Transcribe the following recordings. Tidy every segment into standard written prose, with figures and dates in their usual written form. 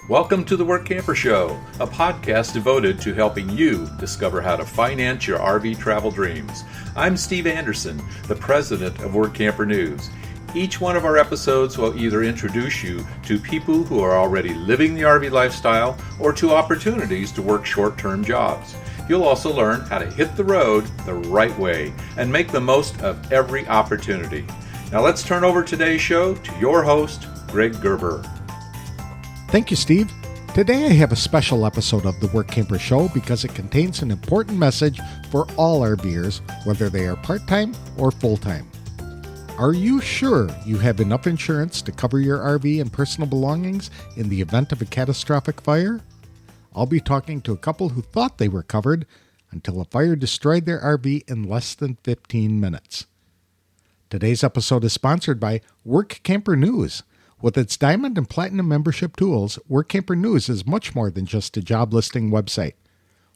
Welcome to the Workamper Show, a podcast devoted to helping you discover how to finance your RV travel dreams. I'm Steve Anderson, the president of Workamper News. Each one of our episodes will either introduce you to people who are already living the RV lifestyle or to opportunities to work short-term jobs. You'll also learn how to hit the road the right way and make the most of every opportunity. Now let's turn over today's show to your host, Greg Gerber. Thank you, Steve. Today I have a special episode of the Workamper Show because it contains an important message for all RVers, whether they are part-time or full-time. Are you sure you have enough insurance to cover your RV and personal belongings in the event of a catastrophic fire? I'll be talking to a couple who thought they were covered until a fire destroyed their RV in less than 15 minutes. Today's episode is sponsored by Workamper News. With its Diamond and Platinum membership tools, Workamper News is much more than just a job listing website.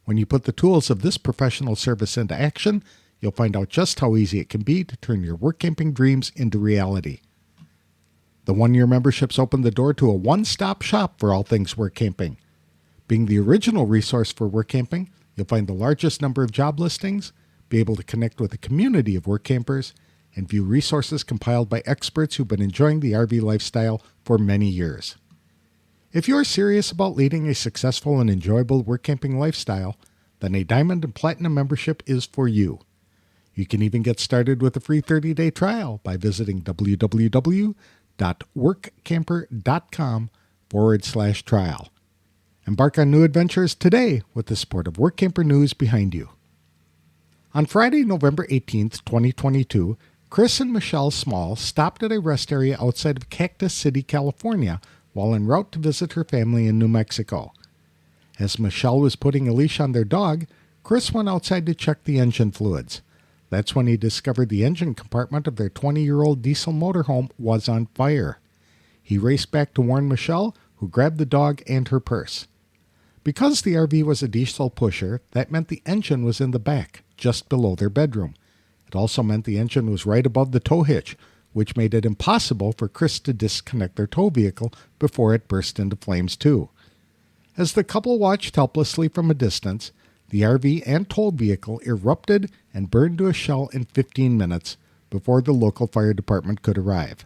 When you put the tools of this professional service into action, you'll find out just how easy it can be to turn your work camping dreams into reality. The one-year memberships open the door to a one-stop shop for all things work camping. Being the original resource for work camping, you'll find the largest number of job listings, be able to connect with a community of work campers, and view resources compiled by experts who've been enjoying the RV lifestyle for many years. If you're serious about leading a successful and enjoyable work camping lifestyle, then a Diamond and Platinum membership is for you. You can even get started with a free 30-day trial by visiting www.workamper.com/trial. Embark on new adventures today with the support of Workamper News behind you. On Friday, November 18th, 2022, Chris and Michelle Small stopped at a rest area outside of Cactus City, California, while en route to visit her family in New Mexico. As Michelle was putting a leash on their dog, Chris went outside to check the engine fluids. That's when he discovered the engine compartment of their 20-year-old diesel motorhome was on fire. He raced back to warn Michelle, who grabbed the dog and her purse. Because the RV was a diesel pusher, that meant the engine was in the back, just below their bedroom. It also meant the engine was right above the tow hitch, which made it impossible for Chris to disconnect their tow vehicle before it burst into flames too. As the couple watched helplessly from a distance, the RV and tow vehicle erupted and burned to a shell in 15 minutes before the local fire department could arrive.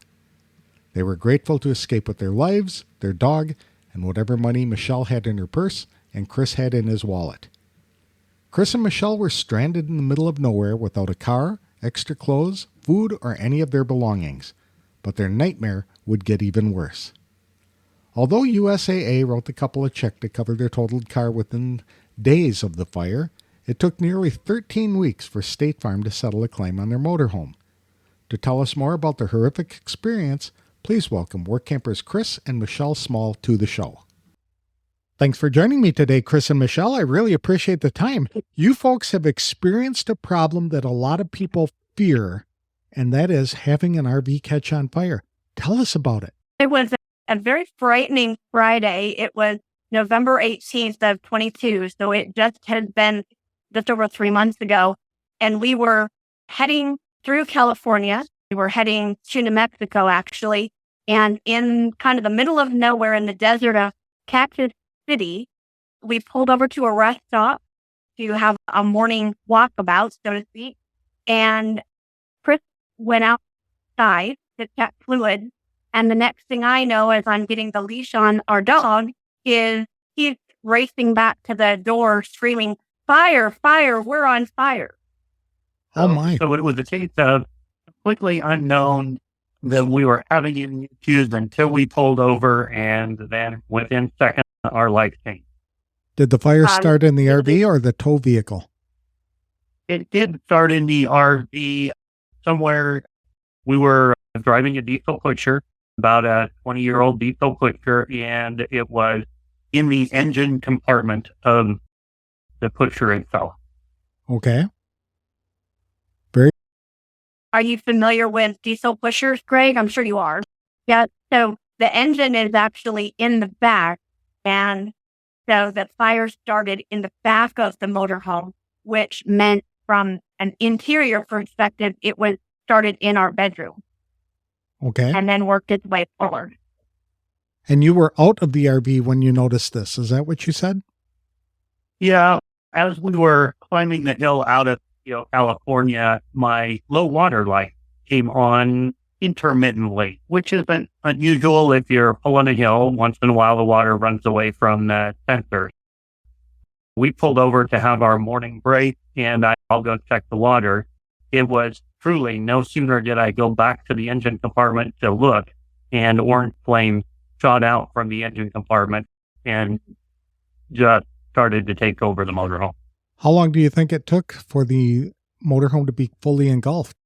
They were grateful to escape with their lives, their dog, and whatever money Michelle had in her purse and Chris had in his wallet. Chris and Michelle were stranded in the middle of nowhere without a car, extra clothes, food, or any of their belongings. But their nightmare would get even worse. Although USAA wrote the couple a check to cover their totaled car within days of the fire, it took nearly 13 weeks for State Farm to settle a claim on their motorhome. To tell us more about their horrific experience, please welcome Workampers Chris and Michelle Small to the show. Thanks for joining me today, Chris and Michelle. I really appreciate the time. You folks have experienced a problem that a lot of people fear, and that is having an RV catch on fire. Tell us about it. It was a very frightening Friday. It was November 18th of 22, so it just had been just over 3 months ago, and we were heading through California. We were heading to New Mexico, actually, and in kind of the middle of nowhere in the desert of Cactus City, we pulled over to a rest stop to have a morning walkabout, so to speak. And Chris went outside to check fluids. And the next thing I know, as I'm getting the leash on our dog, is he's racing back to the door screaming, "Fire, fire, we're on fire." Oh my. So it was a case of completely unknown that we were having any issues until we pulled over, and then within seconds, our life changed. Did the fire start in the RV or the tow vehicle? It did start in the RV somewhere. We were driving a diesel pusher, about a 20-year-old diesel pusher, and it was in the engine compartment of the pusher itself. Okay. Are you familiar with diesel pushers, Greg? I'm sure you are. Yeah. So the engine is actually in the back, and so the fire started in the back of the motorhome, which meant from an interior perspective, it was started in our bedroom. Okay. And then worked its way forward. And you were out of the RV when you noticed this. Is that what you said? Yeah, as we were climbing the hill out of California, my low water light came on intermittently, which isn't unusual if you're pulling a hill. Once in a while, the water runs away from the sensor. We pulled over to have our morning break, and I'll go check the water. It was truly no sooner did I go back to the engine compartment to look, and orange flame shot out from the engine compartment and just started to take over the motorhome. How long do you think it took for the motorhome to be fully engulfed?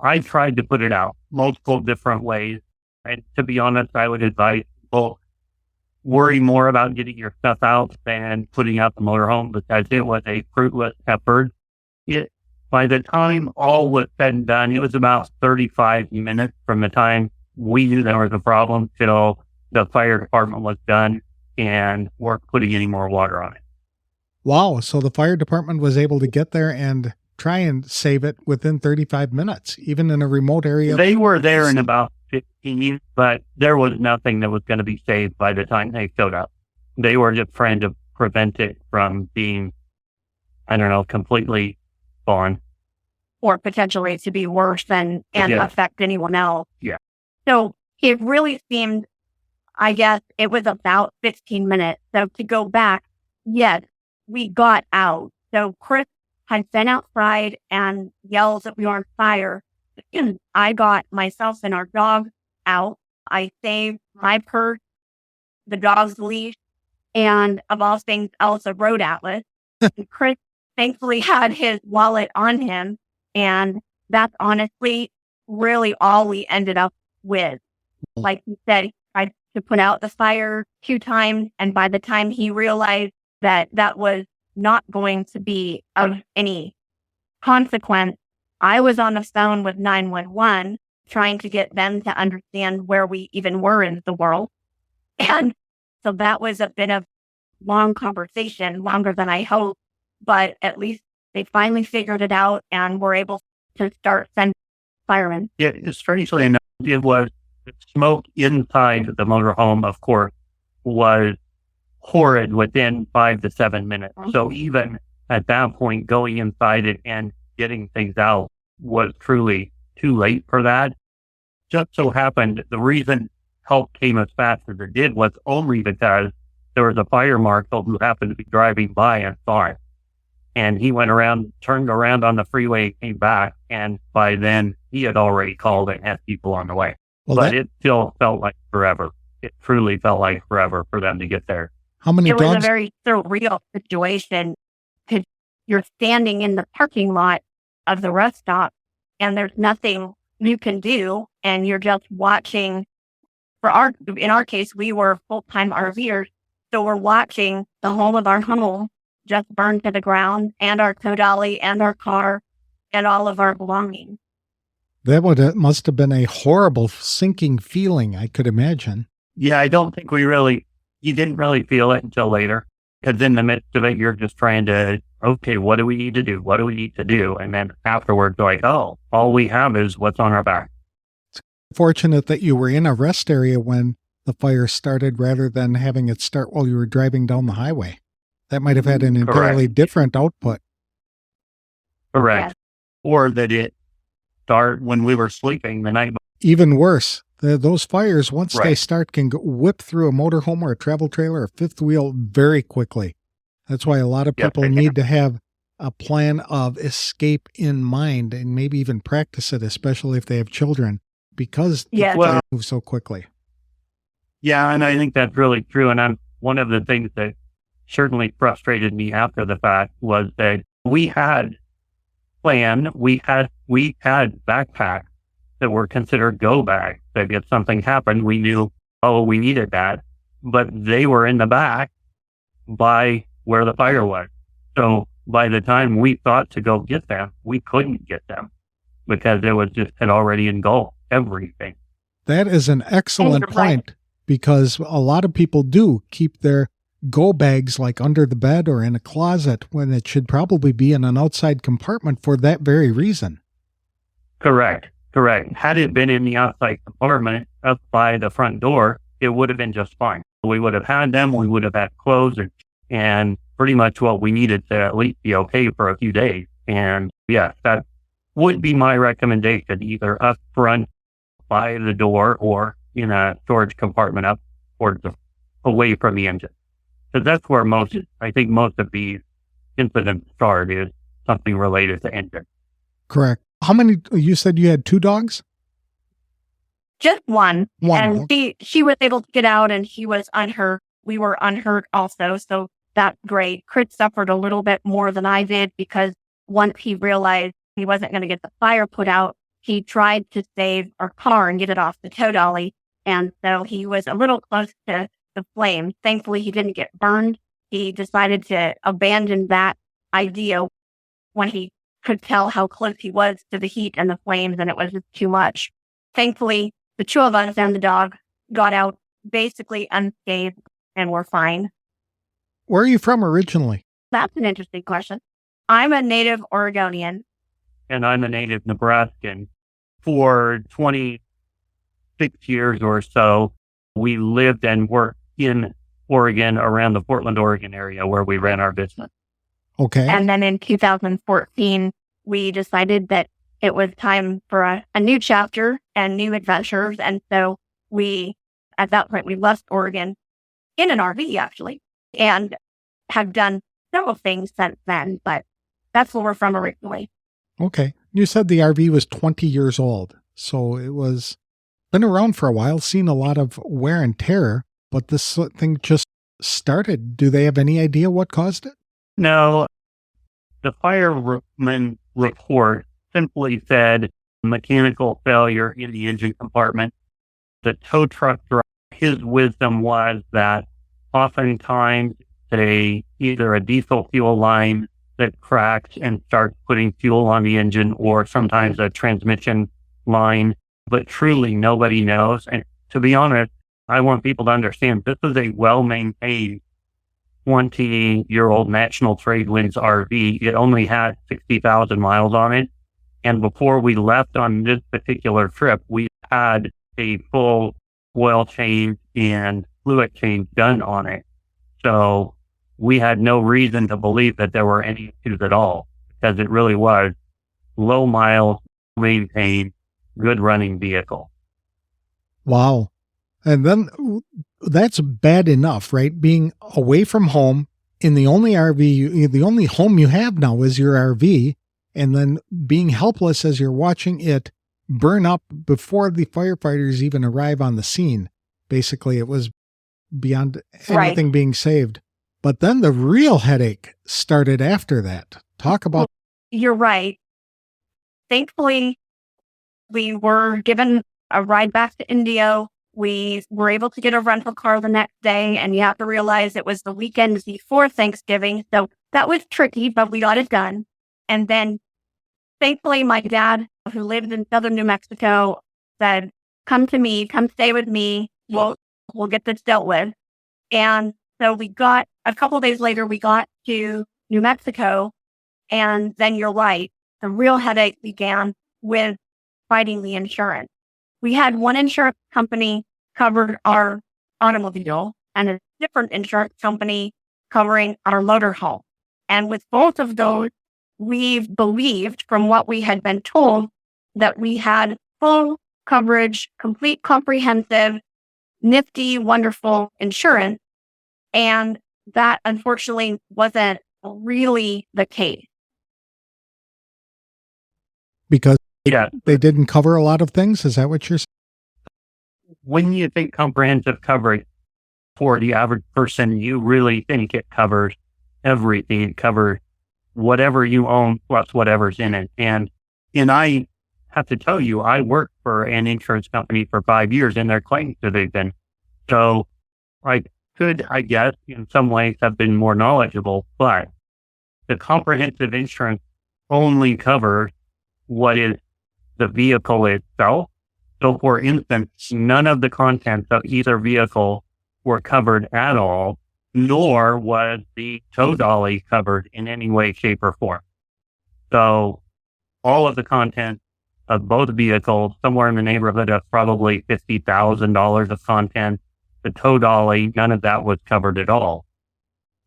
I tried to put it out multiple different ways. And to be honest, I would advise people worry more about getting your stuff out than putting out the motorhome, because it was a fruitless effort. By the time all was said and done, it was about 35 minutes from the time we knew there was a problem till the fire department was done and weren't putting any more water on it. Wow. So the fire department was able to get there and try and save it within 35 minutes, even in a remote area. They were there in about 15, but there was nothing that was going to be saved by the time they showed up. They were just trying to prevent it from being, completely gone. Or potentially to be worse and affect anyone else. Yeah. So it really seemed, I guess, it was about 15 minutes. So to go back, yes, we got out. So Chris had been outside and yelled that we were on fire. I got myself and our dog out. I saved my purse, the dog's leash, and of all things else, a road atlas. Chris thankfully had his wallet on him. And that's honestly really all we ended up with. Like he said, he tried to put out the fire 2 times. And by the time he realized that that was not going to be of any consequence, I was on the phone with 911 trying to get them to understand where we even were in the world. And so that was a bit of long conversation, longer than I hoped, but at least they finally figured it out and were able to start sending firemen. Yeah, strangely enough, it was the smoke inside the motorhome, of course, was horrid within 5 to 7 minutes. So even at that point, going inside it and getting things out was truly too late for that. Just so happened, the reason help came as fast as it did was only because there was a fire marshal who happened to be driving by and saw it. And he went around, turned around on the freeway, came back, and by then he had already called and had people on the way. Well, but it still felt like forever. It truly felt like forever for them to get there. How many dogs? It was a very surreal situation because you're standing in the parking lot of the rest stop and there's nothing you can do. And you're just watching. In our case, we were full-time RVers. So we're watching the whole of our home just burned to the ground, and our tow dolly and our car and all of our belongings. That must have been a horrible sinking feeling, I could imagine. Yeah, I don't think you didn't really feel it until later. Because in the midst of it, you're just trying to, okay, what do we need to do? What do we need to do? And then afterwards, like, oh, all we have is what's on our back. It's fortunate that you were in a rest area when the fire started rather than having it start while you were driving down the highway. That might have had an entirely different output. Correct. Yes. Or that it started when we were sleeping the night before. Even worse, those fires, once they start, can whip through a motorhome or a travel trailer or fifth wheel very quickly. That's why a lot of people need to have a plan of escape in mind and maybe even practice it, especially if they have children, because the fire moves so quickly. Yeah, and I think that's really true. And one of the things that certainly frustrated me after the fact was that we had backpacks that were considered go bags. That if something happened, we knew, we needed that. But they were in the back by where the fire was. So by the time we thought to go get them, we couldn't get them because it had already engulfed everything. That is an excellent point, because a lot of people do keep their go bags like under the bed or in a closet when it should probably be in an outside compartment for that very reason. Correct. Had it been in the outside compartment up by the front door, it would have been just fine. We would have had them, we would have had clothes and pretty much what we needed to at least be okay for a few days. And yeah, that would be my recommendation, either up front by the door or in a storage compartment up or away from the engine. So that's where I think most of these incidents start, is something related to engine. Correct. How many, you said you had 2 dogs? Just one. One. And she was able to get out and we were unhurt also. So that's great. Chris suffered a little bit more than I did because once he realized he wasn't going to get the fire put out, he tried to save our car and get it off the tow dolly. And so he was a little close to the flames. Thankfully, he didn't get burned. He decided to abandon that idea when he could tell how close he was to the heat and the flames, and it was just too much. Thankfully, the 2 of us and the dog got out basically unscathed and were fine. Where are you from originally? That's an interesting question. I'm a native Oregonian. And I'm a native Nebraskan. For 26 years or so, we lived and worked in Oregon, around the Portland, Oregon area where we ran our business. Okay. And then in 2014, we decided that it was time for a new chapter and new adventures. And so at that point, we left Oregon in an RV, actually, and have done several things since then. But that's where we're from originally. Okay. You said the RV was 20 years old. So it was been around for a while, seen a lot of wear and tear, but this thing just started. Do they have any idea what caused it? No, the fireman report simply said mechanical failure in the engine compartment. The tow truck driver, his wisdom was that oftentimes either a diesel fuel line that cracks and starts putting fuel on the engine, or sometimes a transmission line, but truly nobody knows. And to be honest, I want people to understand this is a well-maintained 20-year-old National Trade Winds RV. It only had 60,000 miles on it. And before we left on this particular trip, we had a full oil change and fluid change done on it. So we had no reason to believe that there were any issues at all, because it really was low miles, maintained, good running vehicle. Wow. And then that's bad enough, right? Being away from home in the only RV, the only home you have now is your RV, and then being helpless as you're watching it burn up before the firefighters even arrive on the scene. Basically, it was beyond anything being saved. But then the real headache started after that. Talk about... You're right. Thankfully, we were given a ride back to Indio. We were able to get a rental car the next day, and you have to realize it was the weekend before Thanksgiving. So that was tricky, but we got it done. And then thankfully, my dad, who lived in southern New Mexico, said, come to me, come stay with me. We'll get this dealt with. And so a couple of days later, we got to New Mexico. And then you're right. The real headache began with fighting the insurance. We had one insurance company cover our automobile and a different insurance company covering our motorhome. And with both of those, we've believed from what we had been told that we had full coverage, complete, comprehensive, nifty, wonderful insurance. And that unfortunately wasn't really the case. Because they didn't cover a lot of things? Is that what you're saying? When you think comprehensive coverage for the average person, you really think it covers everything. It covers whatever you own plus whatever's in it. And I have to tell you, I worked for an insurance company for 5 years in their claims division. So I could, I guess, in some ways have been more knowledgeable, but the comprehensive insurance only covers what is the vehicle itself. So for instance, none of the contents of either vehicle were covered at all, nor was the tow dolly covered in any way, shape, or form. So all of the content of both vehicles, somewhere in the neighborhood of probably $50,000 of content, the tow dolly, none of that was covered at all.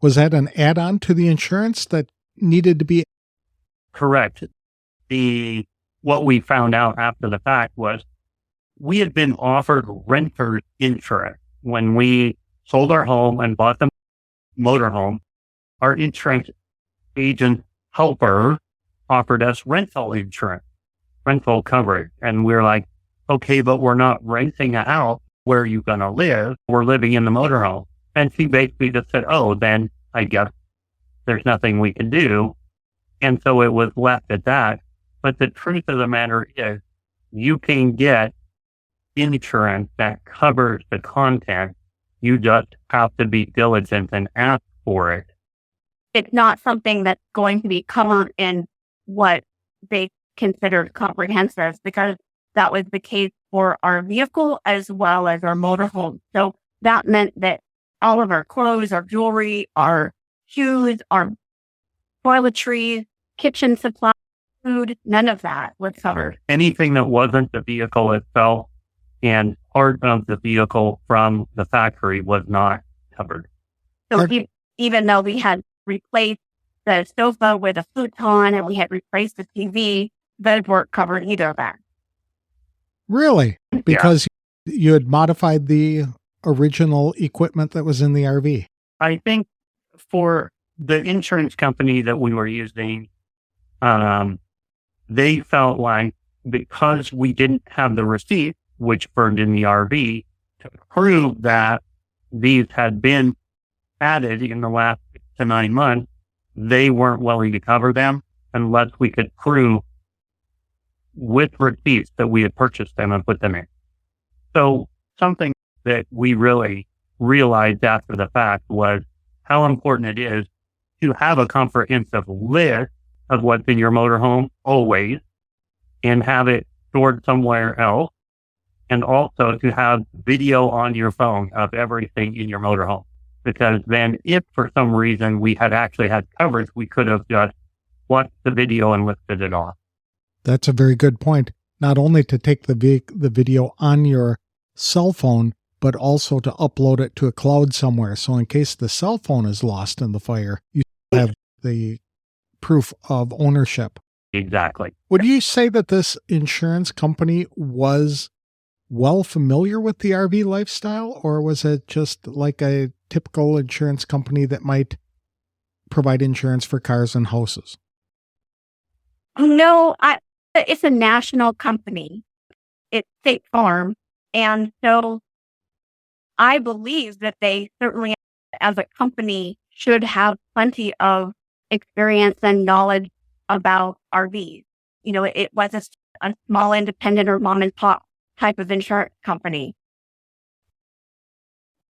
Was that an add-on to the insurance that needed to be? Correct. What we found out after the fact was we had been offered renter's insurance. When we sold our home and bought the motorhome, our insurance agent helper offered us rental insurance, rental coverage. And we're like, okay, but we're not renting out. Where are you going to live? We're living in the motorhome. And she basically just said, oh, then I guess there's nothing we can do. And so it was left at that. But the truth of the matter is you can get insurance that covers the content. You just have to be diligent and ask for it. It's not something that's going to be covered in what they considered comprehensive, because that was the case for our vehicle as well as our motorhome. So that meant that all of our clothes, our jewelry, our shoes, our toiletries, kitchen supplies, food, none of that was covered. Anything that wasn't the vehicle itself and part of the vehicle from the factory was not covered. So even though we had replaced the sofa with a futon and we had replaced the TV, those weren't covered either of that. Really? Because you had modified the original equipment that was in the RV. I think for the insurance company that we were using, they felt like because we didn't have the receipt, which burned in the RV, to prove that these had been added in the last 6 to 9 months, they weren't willing to cover them unless we could prove with receipts that we had purchased them and put them in. So something that we really realized after the fact was how important it is to have a comprehensive list of what's in your motorhome always and have it stored somewhere else. And also to have video on your phone of everything in your motorhome. Because then if for some reason we had actually had coverage, we could have just watched the video and listed it off. That's a very good point. Not only to take the video on your cell phone, but also to upload it to a cloud somewhere. So in case the cell phone is lost in the fire, you have the proof of ownership. Exactly. Would you say that this insurance company was well familiar with the RV lifestyle, or was it just like a typical insurance company that might provide insurance for cars and houses? No, it's a national company. It's State Farm. And so I believe that they certainly, as a company, should have plenty of experience and knowledge about RVs. You know, it was a small independent or mom and pop type of insurance company.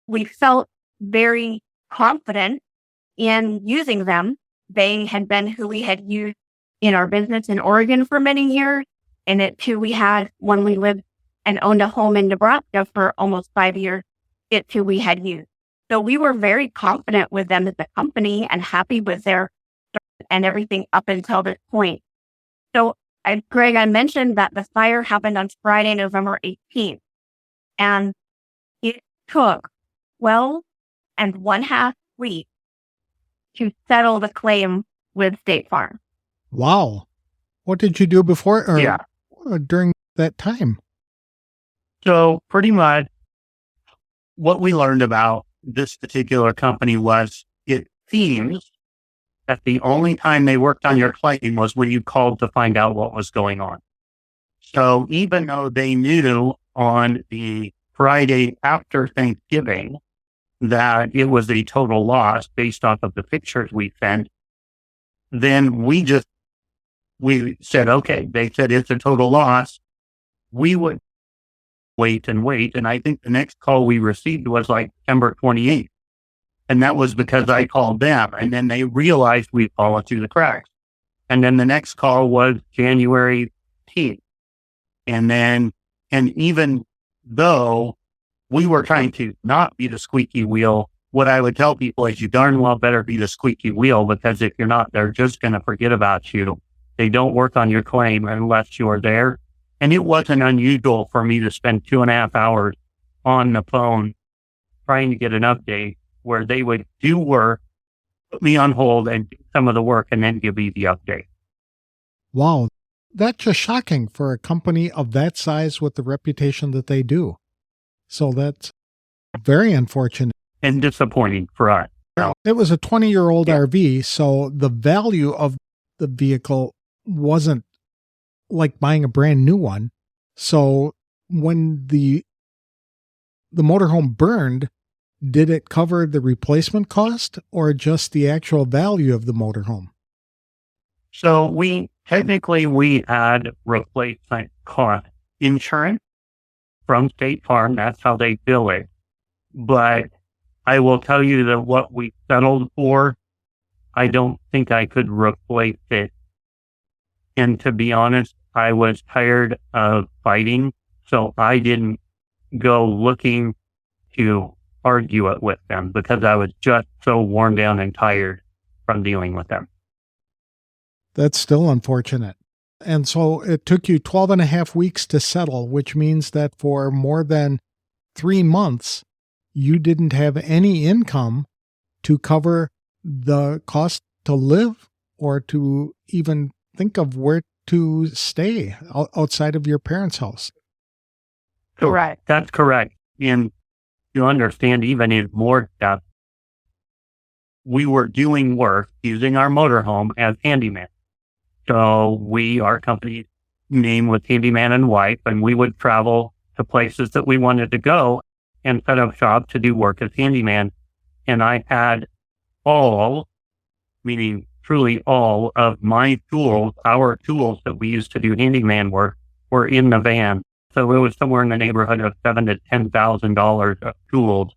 We felt very confident in using them. They had been who we had used in our business in Oregon for many years, and it's who we had when we lived and owned a home in Nebraska for almost 5 years. It's who we had used. So we were very confident with them as a company and happy with their and everything up until this point. So, Greg, I mentioned that the fire happened on Friday, November 18th, and it took 12.5 weeks to settle the claim with State Farm. Wow. What did you do before or during that time? So pretty much what we learned about this particular company was it seems that the only time they worked on your claim was when you called to find out what was going on. So even though they knew on the Friday after Thanksgiving that it was a total loss based off of the pictures we sent, then we said, okay, they said it's a total loss. We would wait and wait. And I think the next call we received was like September 28th. And that was because I called them, and then they realized we'd fallen through the cracks. And then the next call was January 10th. And even though we were trying to not be the squeaky wheel, what I would tell people is you darn well better be the squeaky wheel, because if you're not, they're just going to forget about you. They don't work on your claim unless you're there. And it wasn't unusual for me to spend 2.5 hours on the phone trying to get an update where they would do work, put me on hold and do some of the work and then give me the update. Wow. That's just shocking for a company of that size with the reputation that they do. So that's very unfortunate. And disappointing for us. It was a 20-year-old RV, so the value of the vehicle wasn't like buying a brand new one. So when the motorhome burned, did it cover the replacement cost or just the actual value of the motorhome? So we had replacement cost insurance from State Farm. That's how they bill it. But I will tell you that what we settled for, I don't think I could replace it. And to be honest, I was tired of fighting, so I didn't go looking to argue it with them because I was just so worn down and tired from dealing with them. That's still unfortunate. And so it took you 12 and a half weeks to settle, which means that for more than 3 months, you didn't have any income to cover the cost to live or to even think of where to stay outside of your parents' house. Correct. That's correct. And you understand even in more depth, we were doing work using our motorhome as handyman. So our company's name was Handyman and Wife, and we would travel to places that we wanted to go and set up shop to do work as handyman. And I had all, meaning truly all of my tools, our tools that we used to do handyman work were in the van. So it was somewhere in the neighborhood of $7,000 to $10,000 of tools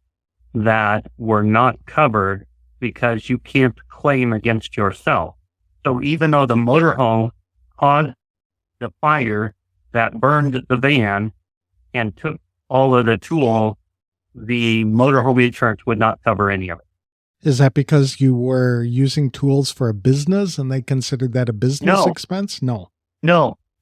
that were not covered because you can't claim against yourself. So even though the motorhome caused the fire that burned the van and took all of the tools, the motorhome insurance would not cover any of it. Is that because you were using tools for a business and they considered that a business expense? No,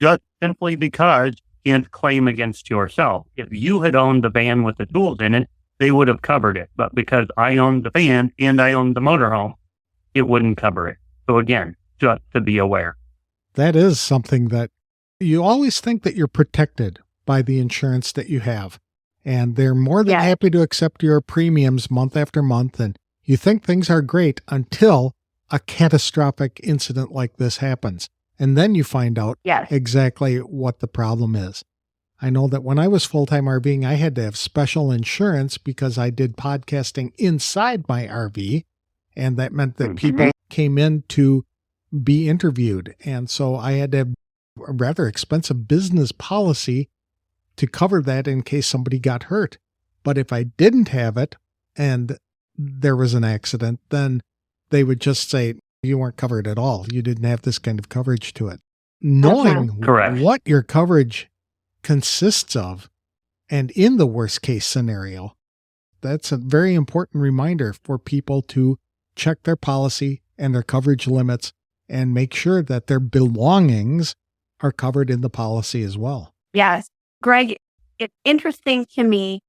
just simply because you can't claim against yourself. If you had owned the van with the tools in it, they would have covered it. But because I owned the van and I owned the motorhome, it wouldn't cover it. So again, just to be aware. That is something that you always think that you're protected by the insurance that you have. And they're more than happy to accept your premiums month after month. And you think things are great until a catastrophic incident like this happens. And then you find out exactly what the problem is. I know that when I was full-time RVing, I had to have special insurance because I did podcasting inside my RV. And that meant that people came in to be interviewed. And so I had to have a rather expensive business policy to cover that in case somebody got hurt. But if I didn't have it and there was an accident, then they would just say, you weren't covered at all. You didn't have this kind of coverage to it. Knowing what your coverage consists of, and in the worst case scenario, that's a very important reminder for people to check their policy and their coverage limits and make sure that their belongings are covered in the policy as well. Yes. Greg, it's interesting to me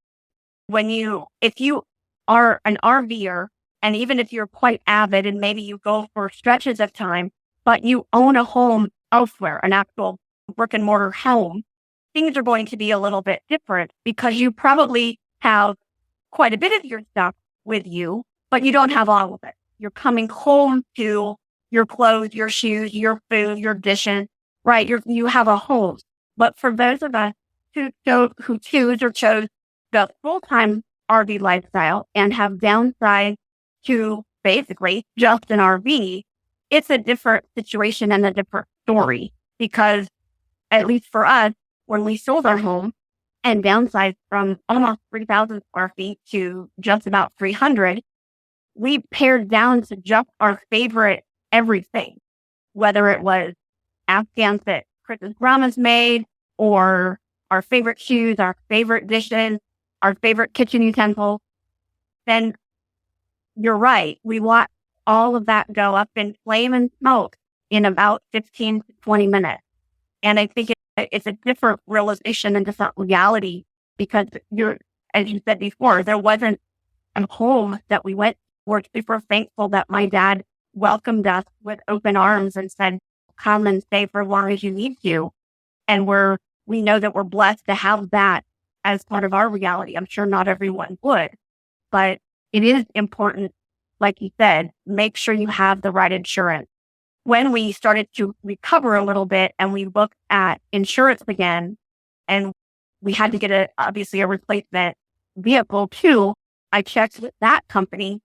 if you are an RVer, and even if you're quite avid and maybe you go for stretches of time, but you own a home elsewhere, an actual brick and mortar home, things are going to be a little bit different because you probably have quite a bit of your stuff with you, but you don't have all of it. You're coming home to your clothes, your shoes, your food, your dishes, right? You have a home. But for those of us who chose the full-time RV lifestyle and have downsized to basically just an RV, it's a different situation and a different story because at least for us, when we sold our home and downsized from almost 3,000 square feet to just about 300, we pared down to just our favorite everything, whether it was Afghans that Chris's grandma's made or our favorite shoes, our favorite dishes, our favorite kitchen utensils. Then you're right. We watch all of that go up in flame and smoke in about 15 to 20 minutes. And I think it's a different realization and different reality because as you said before, there wasn't home that we went. We're super thankful that my dad welcomed us with open arms and said, come and stay for as long as you need to. And we know that we're blessed to have that as part of our reality. I'm sure not everyone would, but it is important, like you said, make sure you have the right insurance. When we started to recover a little bit and we looked at insurance again, and we had to get obviously a replacement vehicle too, I checked with that company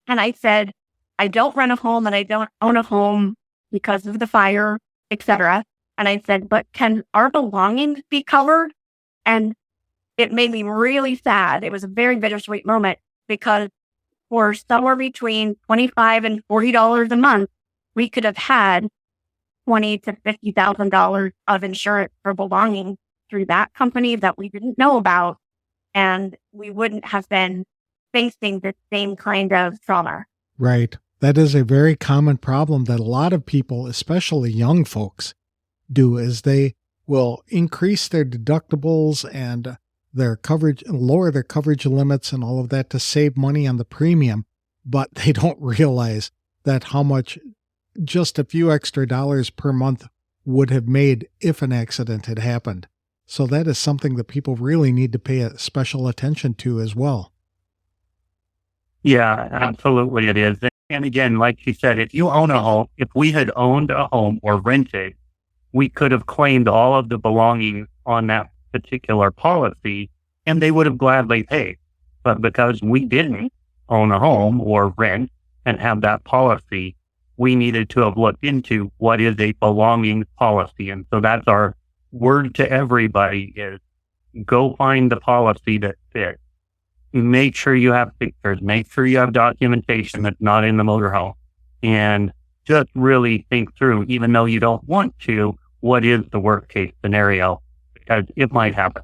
and I said, I don't rent a home and I don't own a home because of the fire, etc. And I said, but can our belongings be covered? And it made me really sad. It was a very bittersweet moment because for somewhere between $25 and $40 a month, we could have had $20,000 to $50,000 of insurance for belongings through that company that we didn't know about, and we wouldn't have been facing the same kind of trauma. Right. That is a very common problem that a lot of people, especially young folks, do, is they will increase their deductibles and their coverage, lower their coverage limits and all of that to save money on the premium, but they don't realize that how much just a few extra dollars per month would have made if an accident had happened. So that is something that people really need to pay a special attention to as well. Yeah, absolutely it is. And again, like she said, if you own a home, if we had owned a home or rented, we could have claimed all of the belongings on that particular policy and they would have gladly paid. But because we didn't own a home or rent and have that policy, we needed to have looked into what is a belongings policy. And so that's our word to everybody is go find the policy that fits. Make sure you have pictures, make sure you have documentation that's not in the motorhome, and just really think through, even though you don't want to, what is the worst case scenario, because it might happen.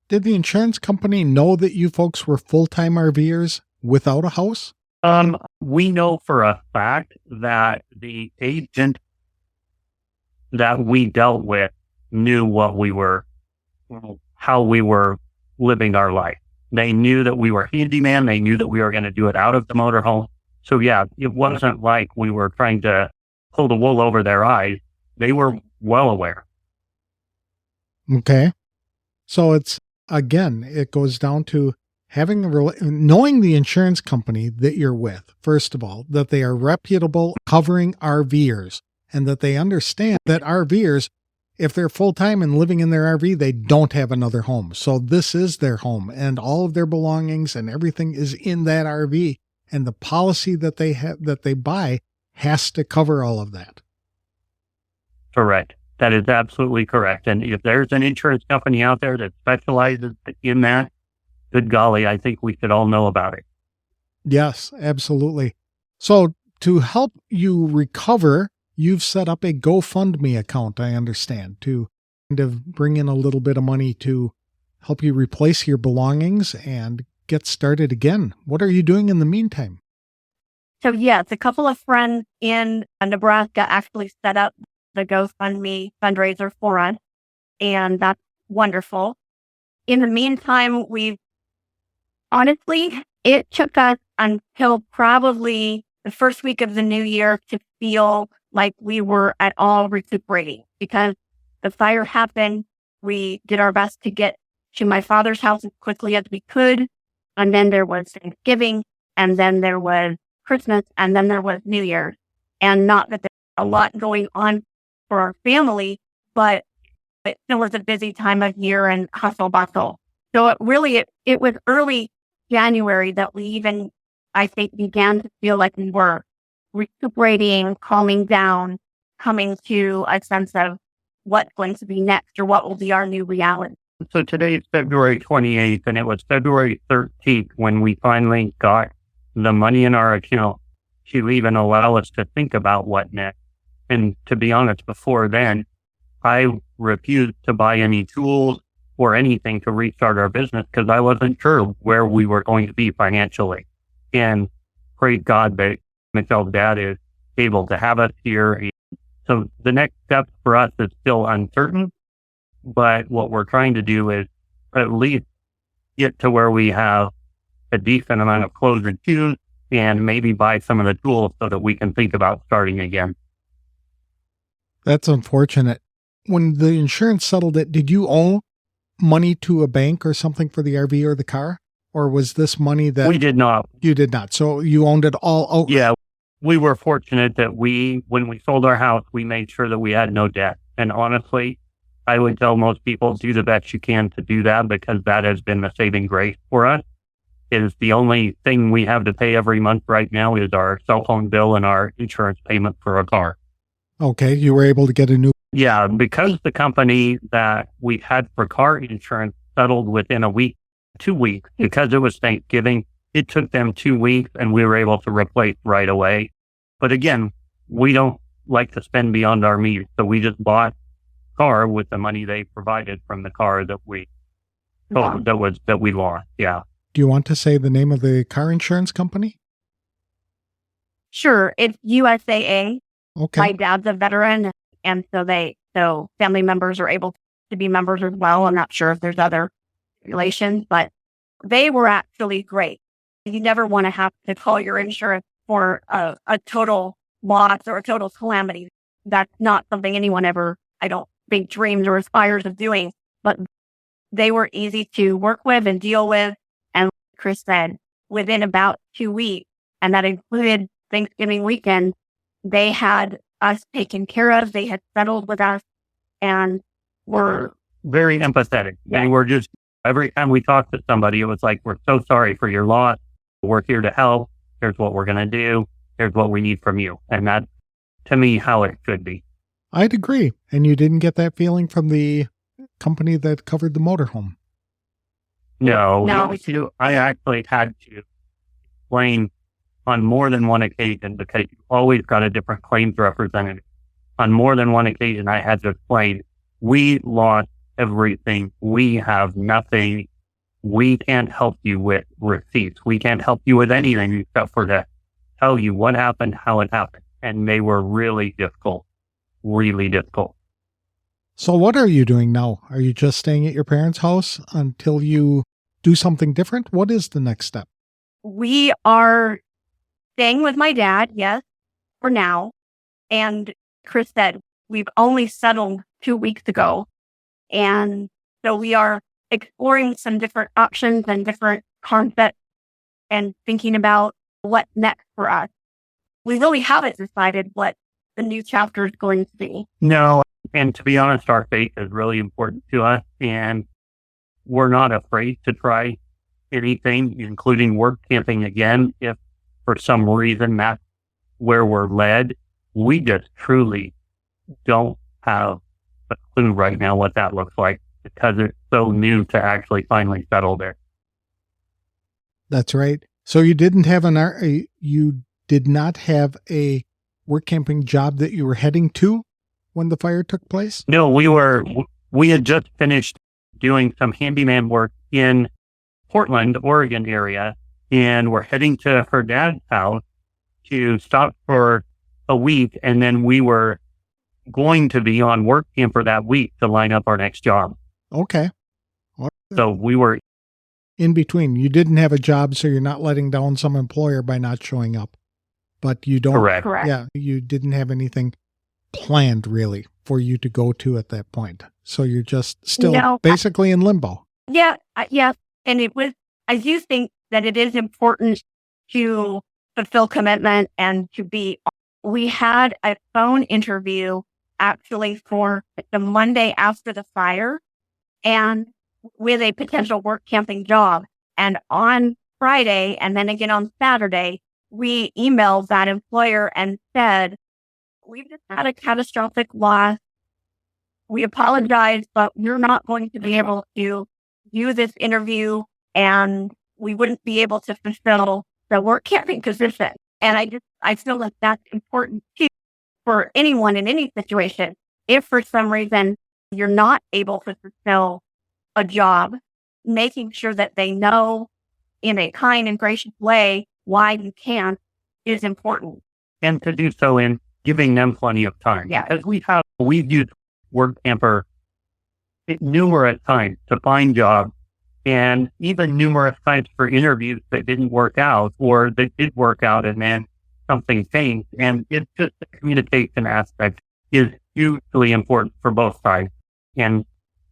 Did the insurance company know that you folks were full-time RVers without a house? We know for a fact that the agent that we dealt with knew what we were, how we were living our life. They knew that we were handyman. They knew that we were going to do it out of the motorhome. So yeah, it wasn't like we were trying to pull the wool over their eyes. They were well aware. Okay. So it goes down to knowing the insurance company that you're with, first of all, that they are reputable covering RVers and that they understand that RVers, if they're full-time and living in their RV, they don't have another home. So this is their home and all of their belongings and everything is in that RV. And the policy that they buy has to cover all of that. Correct. That is absolutely correct. And if there's an insurance company out there that specializes in that, good golly, I think we should all know about it. Yes, absolutely. So to help you recover, you've set up a GoFundMe account, I understand, to kind of bring in a little bit of money to help you replace your belongings and get started again. What are you doing in the meantime? So yes, a couple of friends in Nebraska actually set up the GoFundMe fundraiser for us, and that's wonderful. In the meantime, honestly, it took us until probably the first week of the new year to feel like we were at all recuperating because the fire happened. We did our best to get to my father's house as quickly as we could. And then there was Thanksgiving, and then there was Christmas, and then there was New Year's. And not that there's a lot going on for our family, but it still was a busy time of year and hustle bustle. So it was early January that we even, I think, began to feel like we were recuperating, calming down, coming to a sense of what's going to be next or what will be our new reality. So today is February 28th, and it was February 13th when we finally got the money in our account to even allow us to think about what next. And to be honest, before then, I refused to buy any tools or anything to restart our business because I wasn't sure where we were going to be financially. And praise God that Michelle's dad is able to have us here. So the next step for us is still uncertain, but what we're trying to do is at least get to where we have a decent amount of clothes and shoes and maybe buy some of the tools so that we can think about starting again. That's unfortunate. When the insurance settled it, did you owe money to a bank or something for the RV or the car? Or was this money that... We did not. You did not. So you owned it all outright? Yeah. We were fortunate that when we sold our house, we made sure that we had no debt. And honestly, I would tell most people, do the best you can to do that, because that has been the saving grace for us. It is the only thing we have to pay every month right now is our cell phone bill and our insurance payment for a car. Okay. You were able to get a new... Yeah, because the company that we had for car insurance settled within a week, 2 weeks, because it was Thanksgiving, it took them 2 weeks and we were able to replace right away. But again, we don't like to spend beyond our means. So we just bought a car with the money they provided from the car that we lost. Yeah. Do you want to say the name of the car insurance company? Sure. It's USAA. Okay. My dad's a veteran, and so family members are able to be members as well. I'm not sure if there's other regulations, but they were actually great. You never want to have to call your insurance for a total loss or a total calamity. That's not something anyone ever, I don't think, dreams or aspires of doing, but they were easy to work with and deal with. And like Chris said, within about 2 weeks, and that included Thanksgiving weekend, they had us taken care of. They had settled with us and were very empathetic. Yeah. They were just, every time we talked to somebody, it was like, we're so sorry for your loss. We're here to help. Here's what we're going to do. Here's what we need from you. And that's, to me, how it should be. I'd agree. And you didn't get that feeling from the company that covered the motorhome? No. No. I actually had to explain on more than one occasion, because you always got a different claims representative. On more than one occasion, I had to explain, we lost everything. We have nothing. We can't help you with receipts. We can't help you with anything except for to tell you what happened, how it happened. And they were really difficult. So what are you doing now? Are you just staying at your parents' house until you do something different? What is the next step? We are staying with my dad, yes, for now. And Chris said, we've only settled 2 weeks ago. And so we are exploring some different options and different concepts and thinking about what's next for us. We really haven't decided what the new chapter is going to be. No. And to be honest, our faith is really important to us. And we're not afraid to try anything, including work camping again, if for some reason that's where we're led. We just truly don't have a clue right now what that looks like, because it's so new to actually finally settle there. That's right. So you didn't have you did not have a work camping job that you were heading to when the fire took place? No, we had just finished doing some handyman work in Portland, Oregon area, and we're heading to her dad's house to stop for a week, and then we were going to be on work camper that week to line up our next job. Okay. So we were in between. You didn't have a job, so you're not letting down some employer by not showing up. But you don't... Correct. Yeah, you didn't have anything planned, really, for you to go to at that point. So you're just still basically in limbo. Yeah. And I do think that it is important to fulfill commitment and to be... We had a phone interview actually for the Monday after the fire, and with a potential work camping job. And on Friday, and then again on Saturday, we emailed that employer and said, we've just had a catastrophic loss. We apologize, but we're not going to be able to do this interview, and we wouldn't be able to fulfill the work camping position. And I feel like that's important too for anyone in any situation. If for some reason you're not able to fulfill a job, making sure that they know in a kind and gracious way why you can't is important. And to do so in giving them plenty of time. Yeah. As we've used Workamper numerous times to find jobs and even numerous times for interviews that didn't work out or that did work out and then something changed. And it's just the communication aspect is hugely important for both sides, and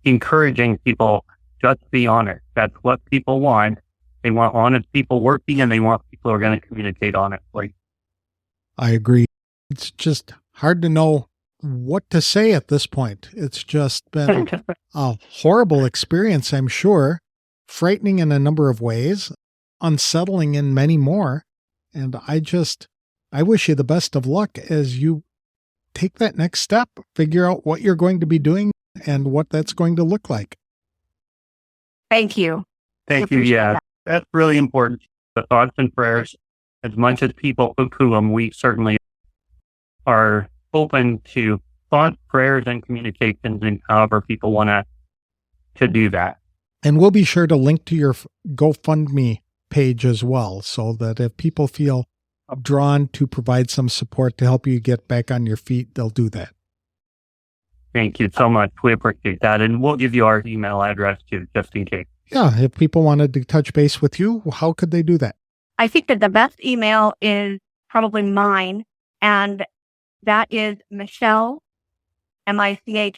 encouraging people just be honest. That's what people want. They want honest people working, and they want people who are going to communicate honestly. I agree. It's just hard to know what to say at this point. It's just been a horrible experience, I'm sure, frightening in a number of ways, unsettling in many more. And I wish you the best of luck as you take that next step, figure out what you're going to be doing and what that's going to look like. Thank you. Thank you. Yeah, that's really important. The thoughts and prayers, as much as people poo-poo them, we certainly are open to thoughts, prayers, and communications, and however people want to do that. And we'll be sure to link to your GoFundMe page as well, so that if people feel drawn to provide some support to help you get back on your feet, they'll do that. Thank you so much. We appreciate that. And we'll give you our email address too, just in case. Yeah, if people wanted to touch base with you, how could they do that? I think that the best email is probably mine, and that is Michelle, Michele,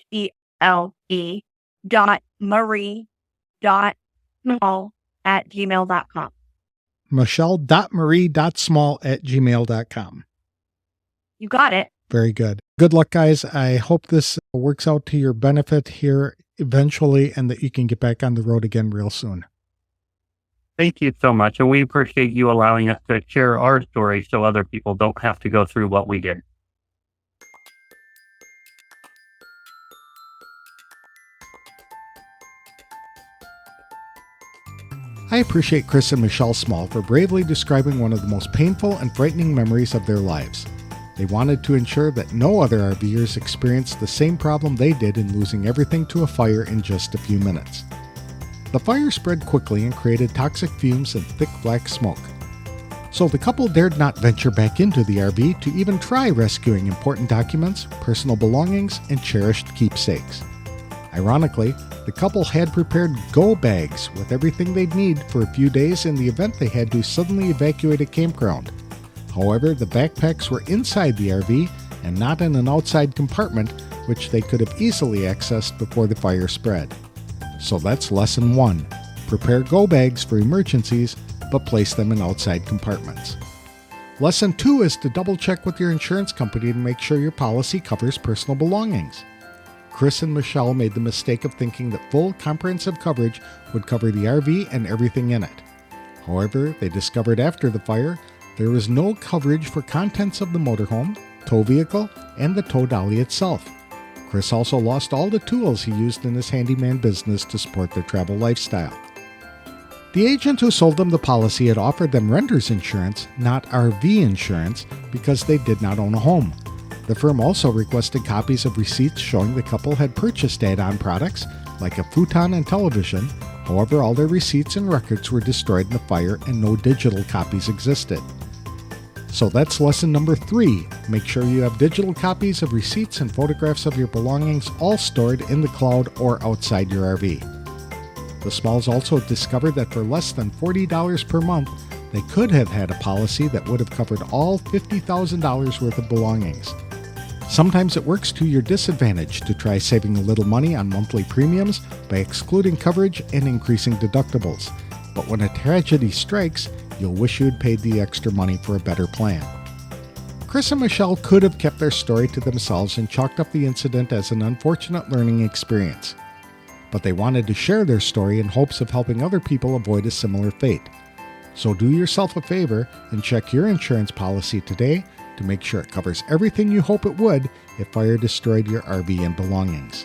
.marie.small@gmail.com. Michelle.marie.small@gmail.com. You got it. Very good. Good luck, guys. I hope this works out to your benefit here eventually and that you can get back on the road again real soon. Thank you so much. And we appreciate you allowing us to share our story so other people don't have to go through what we did. I appreciate Chris and Michelle Small for bravely describing one of the most painful and frightening memories of their lives. They wanted to ensure that no other RVers experienced the same problem they did in losing everything to a fire in just a few minutes. The fire spread quickly and created toxic fumes and thick black smoke. So the couple dared not venture back into the RV to even try rescuing important documents, personal belongings, and cherished keepsakes. Ironically, the couple had prepared go bags with everything they'd need for a few days in the event they had to suddenly evacuate a campground. However, the backpacks were inside the RV and not in an outside compartment, which they could have easily accessed before the fire spread. So that's lesson 1. Prepare go bags for emergencies, but place them in outside compartments. Lesson 2 is to double check with your insurance company to make sure your policy covers personal belongings. Chris and Michelle made the mistake of thinking that full comprehensive coverage would cover the RV and everything in it. However, they discovered after the fire there was no coverage for contents of the motorhome, tow vehicle, and the tow dolly itself. Chris also lost all the tools he used in his handyman business to support their travel lifestyle. The agent who sold them the policy had offered them renter's insurance, not RV insurance, because they did not own a home. The firm also requested copies of receipts showing the couple had purchased add-on products like a futon and television. However, all their receipts and records were destroyed in the fire and no digital copies existed. So that's lesson number 3. Make sure you have digital copies of receipts and photographs of your belongings all stored in the cloud or outside your RV. The Smalls also discovered that for less than $40 per month, they could have had a policy that would have covered all $50,000 worth of belongings. Sometimes it works to your disadvantage to try saving a little money on monthly premiums by excluding coverage and increasing deductibles. But when a tragedy strikes, you'll wish you'd paid the extra money for a better plan. Chris and Michelle could have kept their story to themselves and chalked up the incident as an unfortunate learning experience. But they wanted to share their story in hopes of helping other people avoid a similar fate. So do yourself a favor and check your insurance policy today to make sure it covers everything you hope it would if fire destroyed your RV and belongings.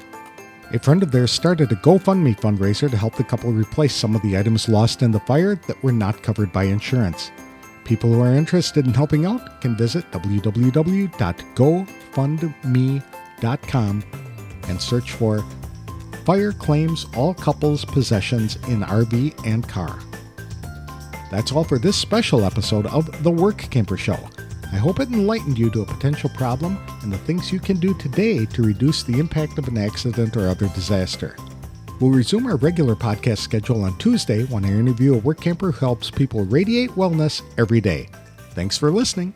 A friend of theirs started a GoFundMe fundraiser to help the couple replace some of the items lost in the fire that were not covered by insurance. People who are interested in helping out can visit www.gofundme.com and search for Fire Claims All Couples Possessions in RV and Car. That's all for this special episode of The Workamper Show. I hope it enlightened you to a potential problem and the things you can do today to reduce the impact of an accident or other disaster. We'll resume our regular podcast schedule on Tuesday when I interview a work camper who helps people radiate wellness every day. Thanks for listening.